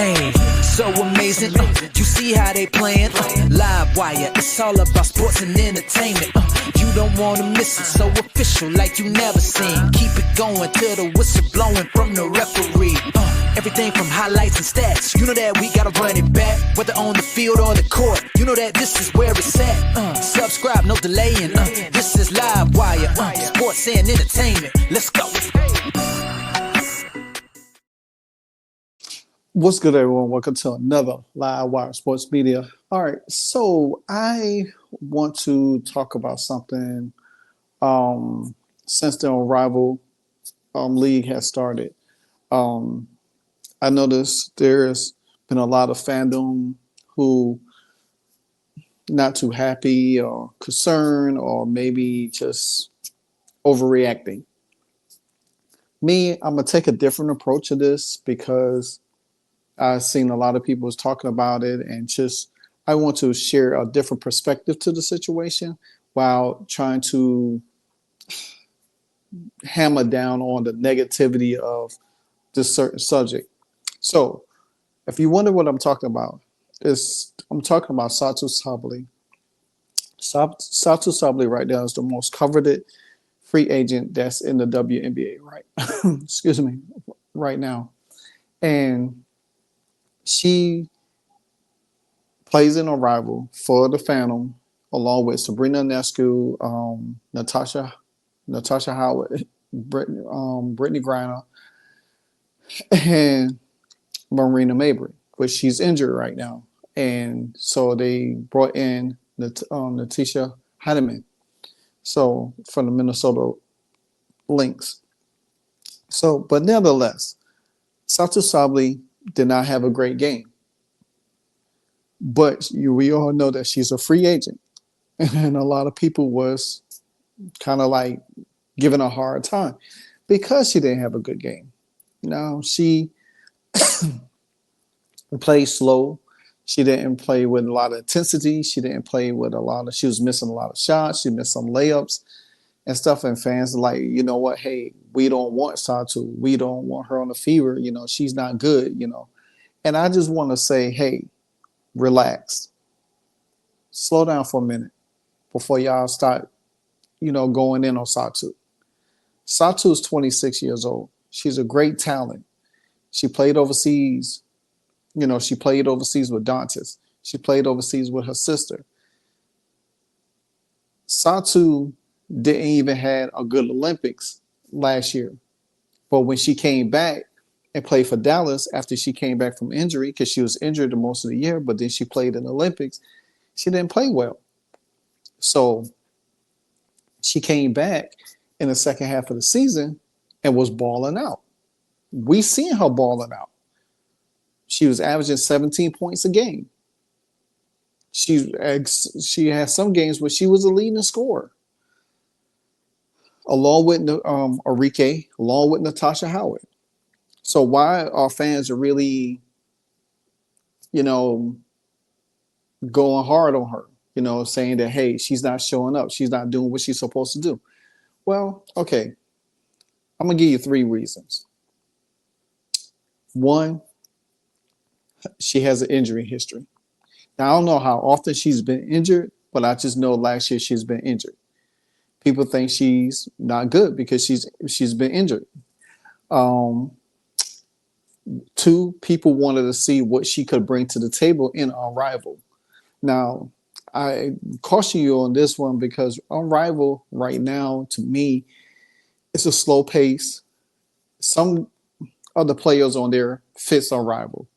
Hey, so amazing. You see how they playing? Live wire, it's all about sports and entertainment. You don't wanna miss it, so official like you never seen. Keep it going till the whistle blowing from the referee. Everything from highlights and stats. You know that we gotta run it back, whether on the field or the court. You know that this is where it's at. Subscribe, no delaying. This is Live Wire, sports and entertainment. Let's go. What's good, everyone? Welcome to another Live Wire Sports Media. All right, so I want to talk about something since the Unrivaled league has started. I noticed there's been a lot of fandom who not too happy or concerned or maybe just overreacting. Me, I'm going to take a different approach to this because I've seen a lot of people was talking about it, and just I want to share a different perspective to the situation while trying to hammer down on the negativity of this certain subject. So, if you wonder what I'm talking about, I'm talking about Satou Sabally. Satou Sabally right now is the most coveted free agent that's in the WNBA, right? Excuse me, right now, and she plays in a rival for the Phantom, along with Sabrina Ionescu, Natasha Howard, Brittany Griner, and Marina Mabrey, but she's injured right now. And so they brought in Natisha Heidemann, so from the Minnesota Lynx. So, but nevertheless, Satou Sabally did not have a great game. But we all know that she's a free agent. And a lot of people was kind of like giving her a hard time because she didn't have a good game. She played slow. She didn't play with a lot of intensity. She was missing a lot of shots. She missed some layups and stuff. And fans are like, you know what? Hey, we don't want Satou. We don't want her on the fever. She's not good, And I just want to say, hey, relax. Slow down for a minute before y'all start, going in on Satou. Satou is 26 years old. She's a great talent. She played overseas. She played overseas with Dantas. She played overseas with her sister. Satou didn't even have a good Olympics last year. But when she came back and played for Dallas after she came back from injury, because she was injured the most of the year, but then she played in the Olympics, she didn't play well. So she came back in the second half of the season and was balling out. We seen her balling out. She was averaging 17 points a game. She had some games where she was a leading scorer, along with Enrique, along with Natasha Howard. So why our fans are really, going hard on her, saying that, hey, she's not showing up. She's not doing what she's supposed to do. Well, okay. I'm going to give you 3 reasons. One, she has an injury history. Now, I don't know how often she's been injured, but I just know last year she's been injured. People think she's not good because she's been injured. 2, people wanted to see what she could bring to the table in Unrivaled. Now, I caution you on this one because Unrivaled right now, to me, it's a slow pace. Some other players on there fits Unrivaled,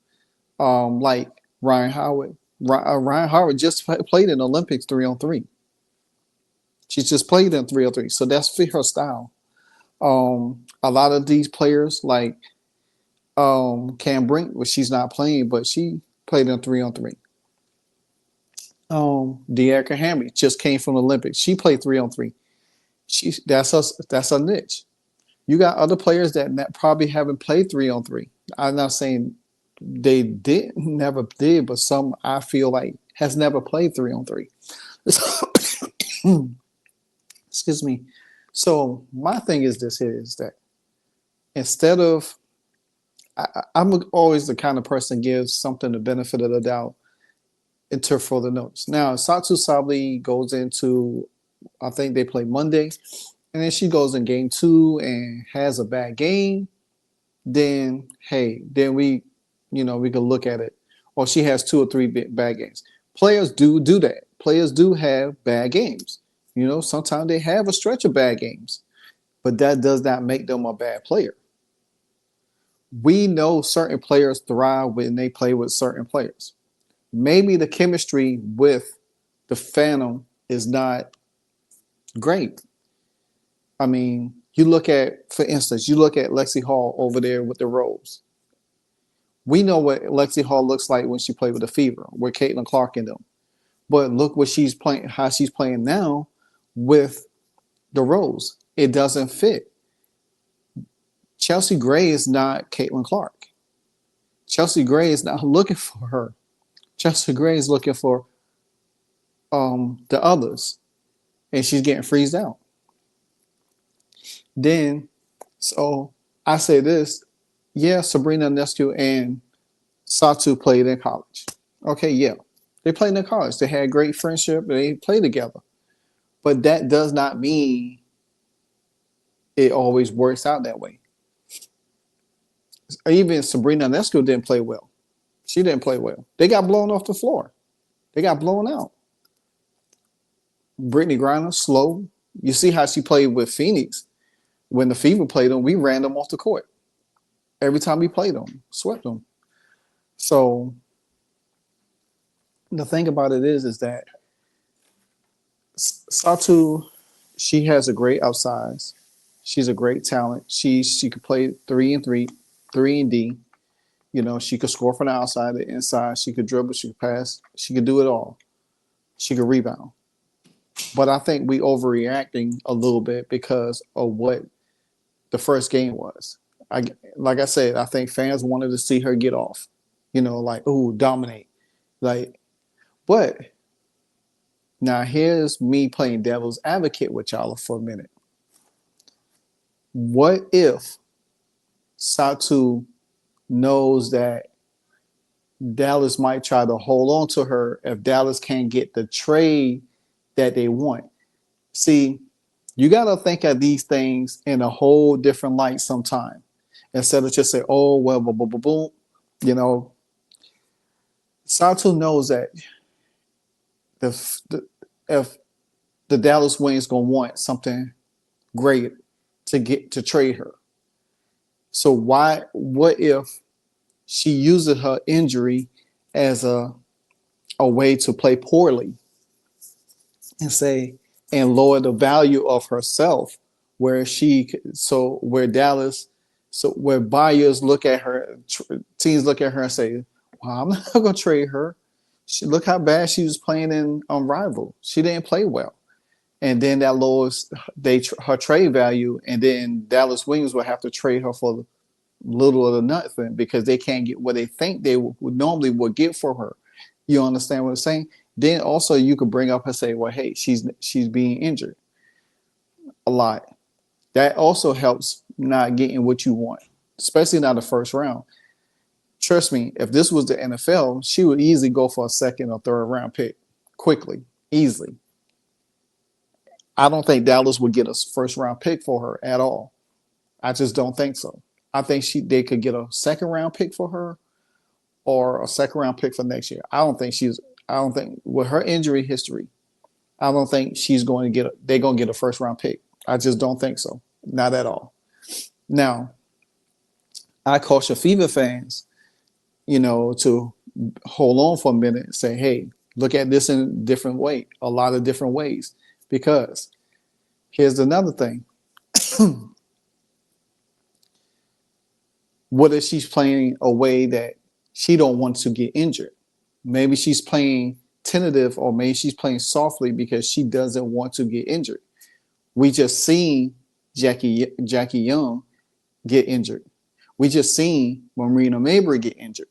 like Ryan Howard. Ryan Howard just played in Olympics 3-on-3. She's just played in 3-on-3, so that's fit her style. A lot of these players, like Cam Brink, well, she's not playing, but she played in 3-on-3. De'Erica Hamby just came from the Olympics. She played 3-on-3. That's her niche. You got other players that probably haven't played 3-on-3. I'm not saying they never did, but some I feel like has never played 3-on-3. Excuse me. So my thing is this: is that instead of I'm always the kind of person gives something the benefit of the doubt into further notes. Now, Satou Sabally goes into, I think they play Monday, and then she goes in game two and has a bad game. Then, hey, then we can look at it. Or she has two or three bad games. Players do that. Players do have bad games. Sometimes they have a stretch of bad games, but that does not make them a bad player. We know certain players thrive when they play with certain players. Maybe the chemistry with the Phantom is not great. I mean, for instance, you look at Lexi Hall over there with the Rose. We know what Lexi Hall looks like when she played with the Fever, with Caitlin Clark in them. But look what she's playing, how she's playing now with the Rose. It doesn't fit. Chelsea Gray is not Caitlin Clark. Chelsea Gray is not looking for her. Chelsea Gray is looking for the others, and she's getting freezed out. Then, so I say this, yeah, Sabrina Ionescu and Satou played in college. Okay, yeah, they played in college. They had great friendship. They played together, but that does not mean it always works out that way. Even Sabrina Ionescu didn't play well. She didn't play well. They got blown off the floor. They got blown out. Brittany Griner, slow. You see how she played with Phoenix. When the Fever played them, we ran them off the court. Every time we played them, swept them. So the thing about it is that Satou, she has a great outsize. She's a great talent. She could play 3-3, 3-D. She could score from the outside, the inside. She could dribble. She could pass. She could do it all. She could rebound. But I think we overreacting a little bit because of what the first game was. Like I said, I think fans wanted to see her get off. Like, ooh, dominate. Like, but now here's me playing devil's advocate with y'all for a minute. What if Satou knows that Dallas might try to hold on to her if Dallas can't get the trade that they want? See, you got to think of these things in a whole different light sometime. Instead of just say, oh, well, boom, boom, boom, boom. Satou knows that if the Dallas Wings going to want something great to trade her. So what if she uses her injury as a way to play poorly and lower the value of herself, where buyers look at her, teams look at her and say, well, I'm not going to trade her. Look how bad she was playing in Unrivaled. She didn't play well. And then that lowers her trade value, and then Dallas Wings will have to trade her for little or nothing because they can't get what they think they would normally would get for her. You understand what I'm saying? Then also you could bring up and say, well, hey, she's being injured a lot. That also helps not getting what you want, especially not the first round. Trust me, if this was the NFL, she would easily go for a second or third round pick quickly, easily. I don't think Dallas would get a first round pick for her at all. I just don't think so. I think they could get a second round pick for her or a second round pick for next year. I don't think with her injury history, I don't think they're going to get a first round pick. I just don't think so. Not at all. Now, I caution Fever fans, to hold on for a minute and say, hey, look at this in a lot of different ways. Because here's another thing. What if she's playing a way that she don't want to get injured? Maybe she's playing tentative, or maybe she's playing softly because she doesn't want to get injured. We just seen Jackie Young get injured. We just seen Marina Mabrey get injured.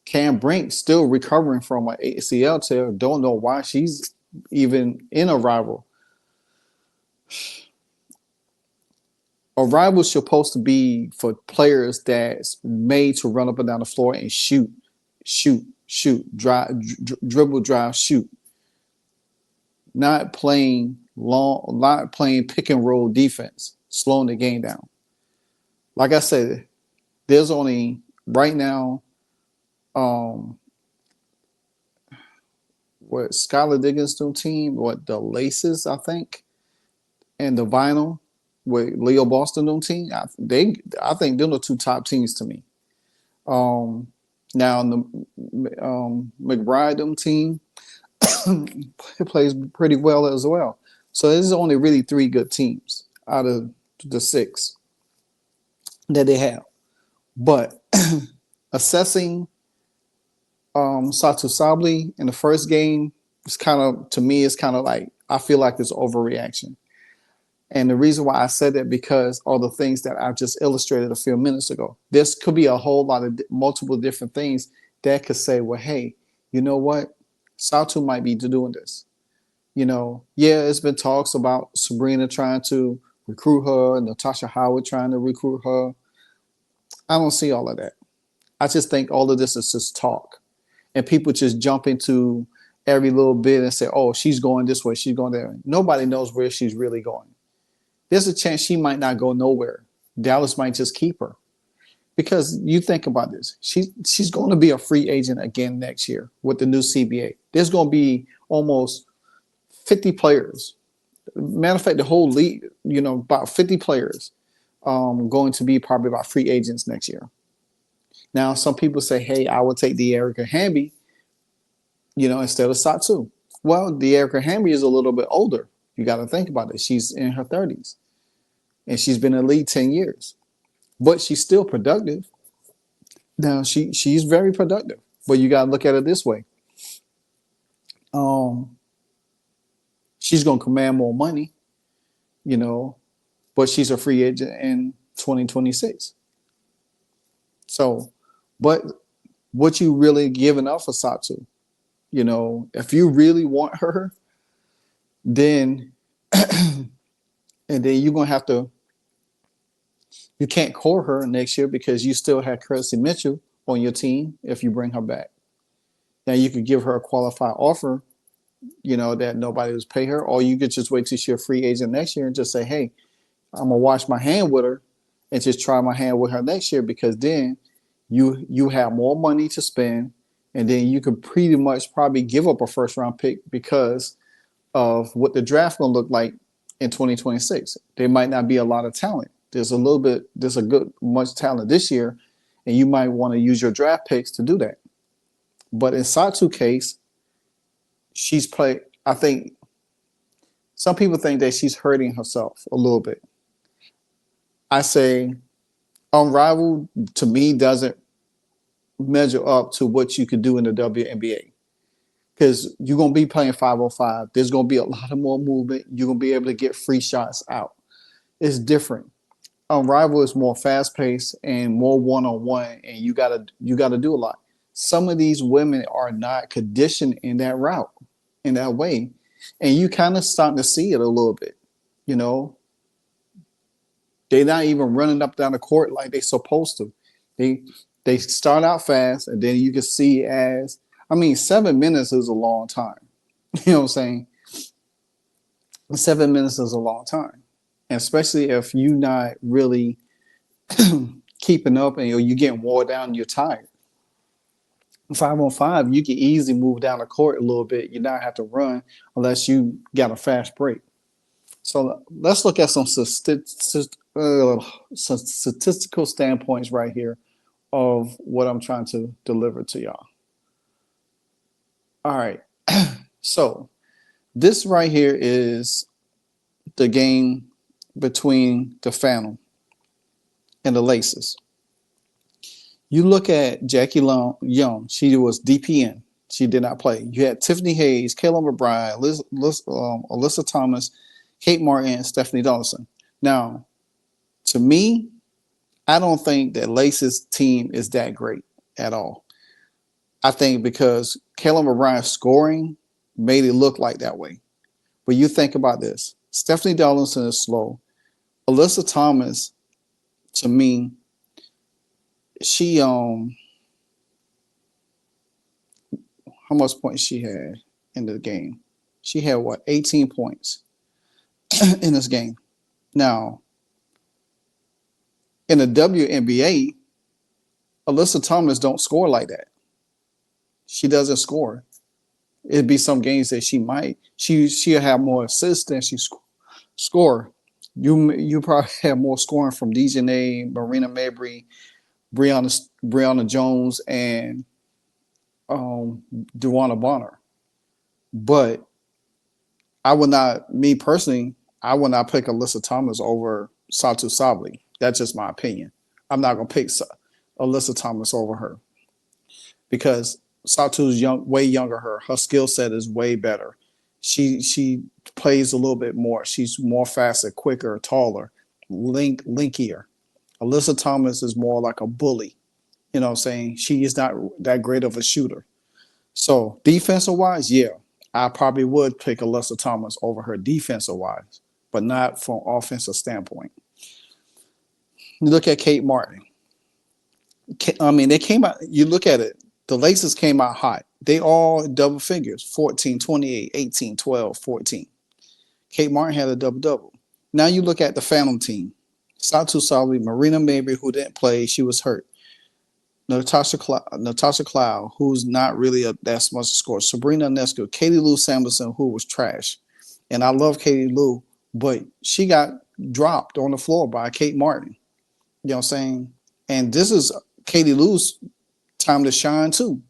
Cam Brink still recovering from an ACL tear. Don't know why she's even in a rival. A rival's supposed to be for players that's made to run up and down the floor and shoot, dribble, drive, shoot. Not playing long, not playing pick and roll defense, slowing the game down. Like I said, there's only right now, um, what Skylar Diggins' new team, what the Laces, I think, and the Vinyl with Leo Boston new team. I think they're the two top teams to me. Now the McBride them team plays pretty well as well. So there's only really three good teams out of the six that they have. But assessing Satou Sabally in the first game is kind of, to me, it's kind of like, I feel like it's overreaction. And the reason why I said that, because all the things that I've just illustrated a few minutes ago, this could be a whole lot of multiple different things that could say, well, hey, you know what? Satou might be doing this. Yeah, it's been talks about Sabrina trying to recruit her and Natasha Howard trying to recruit her. I don't see all of that. I just think all of this is just talk. And people just jump into every little bit and say, oh, she's going this way, she's going there. Nobody knows where she's really going. There's a chance she might not go nowhere. Dallas might just keep her. Because you think about this, she's going to be a free agent again next year with the new CBA. There's going to be almost 50 players. Matter of fact, the whole league, about 50 players going to be probably about free agents next year. Now, some people say, hey, I would take the Erica Hamby, instead of Satou. Well, the Erica Hamby is a little bit older. You got to think about it. She's in her 30s, and she's been in the league 10 years. But she's still productive. Now, she's very productive. But you got to look at it this way. She's going to command more money, but she's a free agent in 2026. So, but what you really giving up for Satou? If you really want her, then and then you're gonna have to. You can't core her next year because you still have Kirstie Mitchell on your team if you bring her back. Now you could give her a qualified offer, that nobody was pay her, or you could just wait till she's a free agent next year and just say, hey, I'm gonna wash my hand with her and just try my hand with her next year, because then you have more money to spend, and then you could pretty much probably give up a first round pick because of what the draft gonna look like in 2026. There might not be a lot of talent. There's a good much talent this year, and you might want to use your draft picks to do that. But in Satou's case, she's played. I think some people think that she's hurting herself a little bit. I say Unrivaled to me doesn't measure up to what you could do in the WNBA, because you're going to be playing 5-on-5. There's going to be a lot of more movement. You're going to be able to get free shots out. It's different. Unrivaled is more fast-paced and more one-on-one, and you gotta do a lot. Some of these women are not conditioned in that route, in that way, and you kind of starting to see it a little bit. They're not even running up down the court like they're supposed to. They start out fast, and then you can see 7 minutes is a long time. You know what I'm saying? 7 minutes is a long time. And especially if you're not really keeping up and you're getting wore down and you're tired. 5-on-5, you can easily move down the court a little bit. You not have to run unless you got a fast break. So let's look at some statistical standpoints right here of what I'm trying to deliver to y'all. All right. So this right here is the game between the Phantom and the Laces. You look at Jackie Young, she was DPN. She did not play. You had Tiffany Hayes, Kayla McBride, Alyssa Thomas, Kate Martin, and Stephanie Donaldson. Now, to me, I don't think that Lace's team is that great at all. I think because Kayla McBride's scoring made it look like that way. But you think about this. Stephanie Donaldson is slow. Alyssa Thomas, to me, she how much points she had in the game? She had what, 18 points in this game. Now, in the WNBA, Alyssa Thomas don't score like that. She doesn't score. It'd be some games that she'll have more assists than she score. You probably have more scoring from Dejanay, Marina Mabrey, Brianna Jones, and Dewana Bonner. But I would not, me personally, I would not pick Alyssa Thomas over Satou Sabally. That's just my opinion. I'm not gonna pick Alyssa Thomas over her because Satou's way younger. Her skill set is way better. She plays a little bit more. She's more faster, quicker, taller, linkier. Alyssa Thomas is more like a bully. You know what I'm saying? She is not that great of a shooter. So defensive wise, yeah, I probably would pick Alyssa Thomas over her defensive wise, but not from offensive standpoint. You look at Kate Martin. I mean, they came out, you look at it, the Laces came out hot. They all double figures, 14, 28, 18, 12, 14. Kate Martin had a double-double. Now you look at the Phantom team. Satou Sabally, Marina Mabrey, who didn't play, she was hurt. Natasha Cloud, who's not really that much score. Sabrina Ionescu, Katie Lou Samuelson, who was trash. And I love Katie Lou, but she got dropped on the floor by Kate Martin. You know what I'm saying? And this is Katie Lou's time to shine too.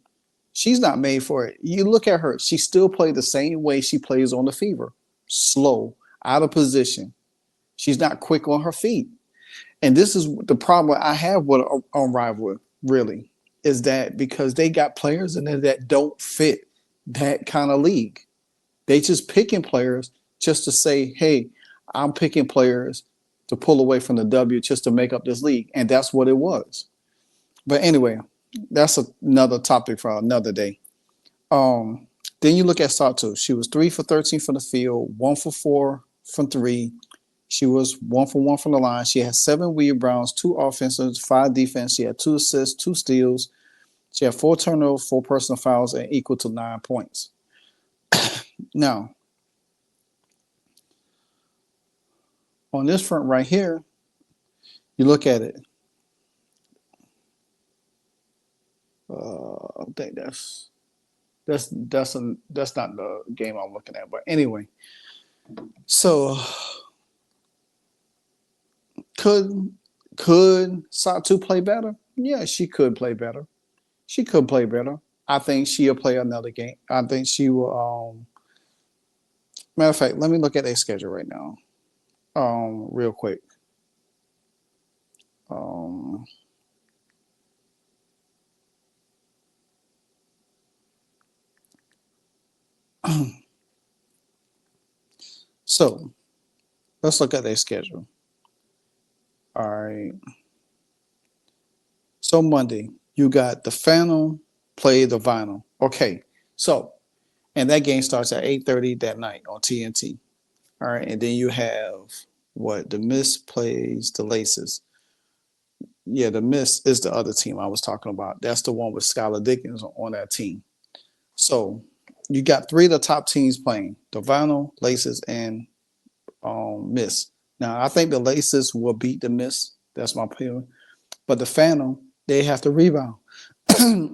She's not made for it. You look at her, she still plays the same way she plays on the Fever. Slow, out of position. She's not quick on her feet. And this is the problem I have with Unrivaled, really, is that because they got players in there that don't fit that kind of league. They just picking players just to say, hey, I'm picking players to pull away from the W just to make up this league. And that's what it was. But anyway, that's another topic for another day. Then you look at Satou. She was 3 for 13 from the field, 1 for 4 from 3. She was 1 for 1 from the line. She had 7 rebounds, 2 offensive, 5 defense. She had 2 assists, 2 steals. She had 4 turnovers, 4 personal fouls, and equal to 9 points. Now, on this front right here, you look at it. I think that's not the game I'm looking at. But anyway, so could Satou play better? Yeah, she could play better. She could play better. I think she'll play another game. I think she will. Matter of fact, let me look at their schedule right now. Real quick. So let's look at their schedule. All right. So Monday, you got the Phantom play the Vinyl. Okay. So, and that game starts at 8:30 that night on TNT. All right. And then you have what? The Miss plays the Laces. Yeah, the Miss is the other team I was talking about. That's the one with Skylar Dickens on that team. So you got 3 of the top teams playing: the Vinyl, Laces, and Miss. Now I think the Laces will beat the Miss. That's my opinion. But the Phantom, they have to rebound.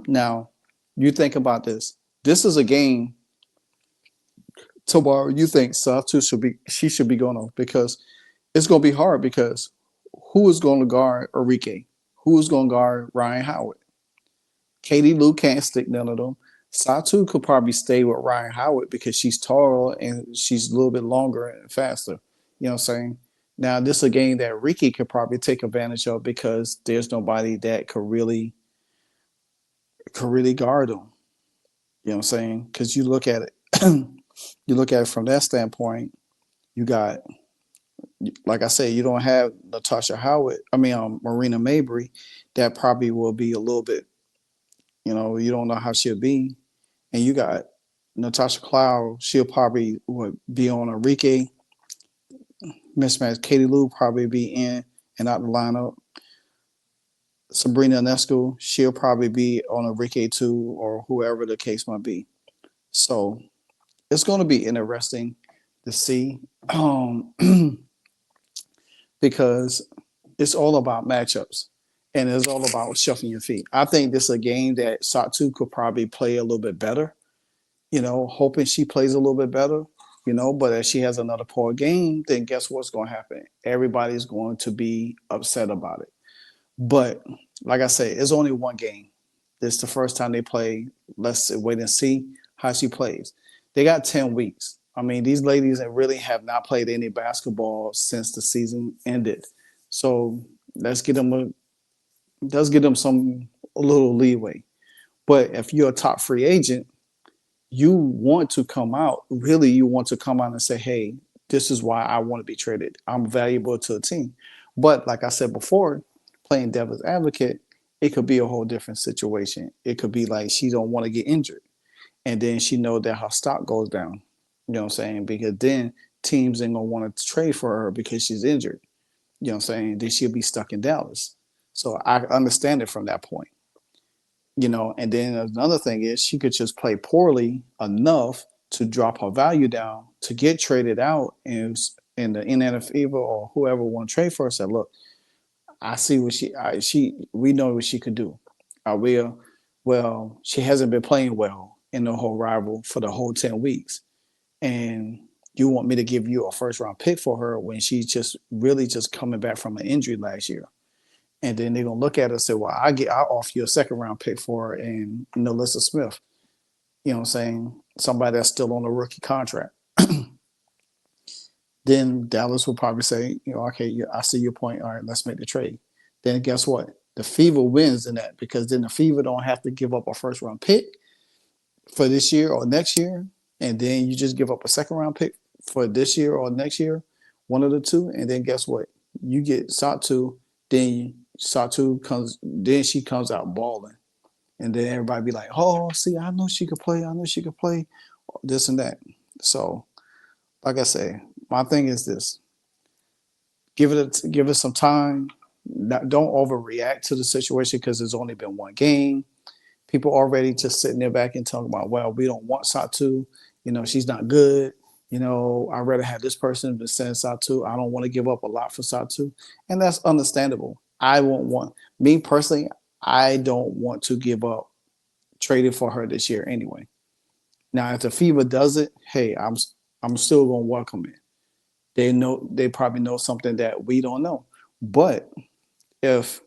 Now, you think about this. This is a game tomorrow. You think Satou should be going on because it's going to be hard because who is going to guard Enrique? Who is going to guard Ryan Howard? Katie Lou can't stick none of them. Satou could probably stay with Ryan Howard because she's taller and she's a little bit longer and faster. You know what I'm saying? Now, this is a game that Ricky could probably take advantage of because there's nobody that could really guard him. You know what I'm saying? Because you look at it, you look at it from that standpoint. You got, like I said, you don't have Natasha Howard. I mean, Marina Mabrey. That probably will be a little bit. You don't know how she'll be, and you got Natasha Cloud. She'll probably would be on Enrique. mismatch. Katie Lou probably be in and out the lineup. Sabrina Ionescu, she'll probably be on a Ricky 2 or whoever the case might be. So it's going to be interesting to see because it's all about matchups and it's all about shuffling your feet. I think this is a game that Satou could probably play a little bit better, hoping she plays a little bit better, but if she has another poor game, then guess what's going to happen? Everybody's going to be upset about it. But like I say, it's only one game. This is the first time they play. Let's wait and see how she plays. They got 10 weeks. I mean, these ladies really have not played any basketball since the season ended. So let's get them a little leeway. But if you're a top free agent, you want to come out and say, hey, this is why I want to be traded. I'm valuable to the team. But like I said before, playing devil's advocate, it could be a whole different situation. It could be like she don't want to get injured. And then she know that her stock goes down. You know what I'm saying? Because then teams ain't going to want to trade for her because she's injured. You know what I'm saying? Then she'll be stuck in Dallas. So I understand it from that point. And then another thing is she could just play poorly enough to drop her value down to get traded out, and in the Indiana Fever or whoever want to trade for her said, look, I see what we know what she could do. Well, she hasn't been playing well in the whole rival for the whole 10 weeks. And you want me to give you a first round pick for her when she's just really just coming back from an injury last year. And then they're going to look at her and say, well, I'll offer you a second round pick for her and Nalissa Smith. You know what I'm saying? Somebody that's still on a rookie contract. Then Dallas will probably say, okay, I see your point. All right, let's make the trade. Then guess what? The Fever wins in that because then the Fever don't have to give up a first round pick for this year or next year. And then you just give up a second round pick for this year or next year, one of the two. And then guess what? You get Satou, then she comes out balling. And then everybody be like, oh, see, I know she could play. This and that. So, like I say, my thing is this. Give it some time. Don't overreact to the situation because there's only been one game. People already just sitting there back and talking about, well, we don't want Satou. She's not good. I'd rather have this person than send Satou. I don't want to give up a lot for Satou. And that's understandable. Me personally, I don't want to give up trading for her this year anyway. Now, if the Fever does it, hey, I'm still going to welcome it. They probably know something that we don't know. But if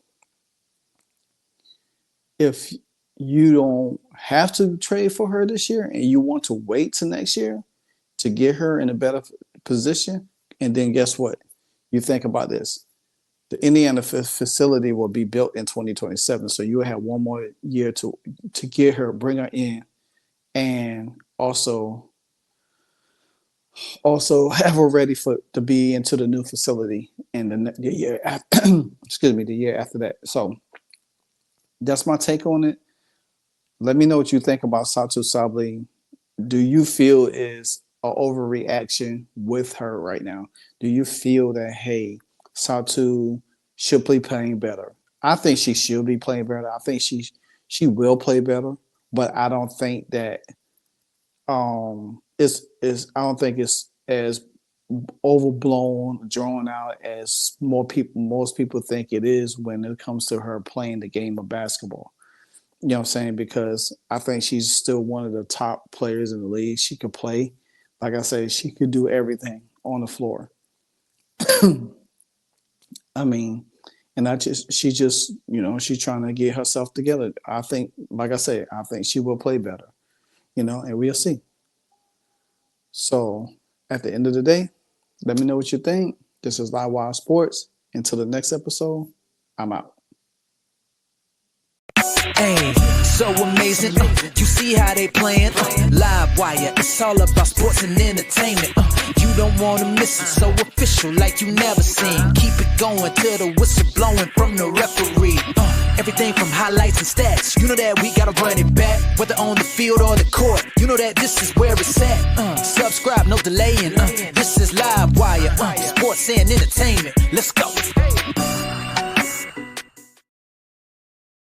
you don't have to trade for her this year and you want to wait till next year to get her in a better position, and then guess what? You think about this. The Indiana facility will be built in 2027, so you will have one more year to get her, bring her in, and also have her ready to be into the new facility in the year after, the year after that. So that's my take on it. Let me know what you think about Satou Sabally. Do you feel is an overreaction with her right now? Do you feel that, hey, Satou should be playing better? I think she should be playing better. I think she will play better, but I don't think that I don't think it's as overblown, drawn out as most people think it is when it comes to her playing the game of basketball. You know what I'm saying? Because I think she's still one of the top players in the league. She could play. Like I said, she could do everything on the floor. I mean, and she's trying to get herself together. I think, like I said, I think she will play better, and we'll see. So at the end of the day, let me know what you think. This is Live Wire Sports. Until the next episode, I'm out. Hey, so amazing. You see how they playing? Live Wire, it's all about sports and entertainment. You don't want to miss it, so official like you never seen. Keep it going till the whistle blowing from the referee. Everything from highlights and stats. You know that we gotta run it back. Whether on the field or the court. You know that this is where it's at. Subscribe, no delaying. This is Live Wire. Sports and entertainment. Let's go.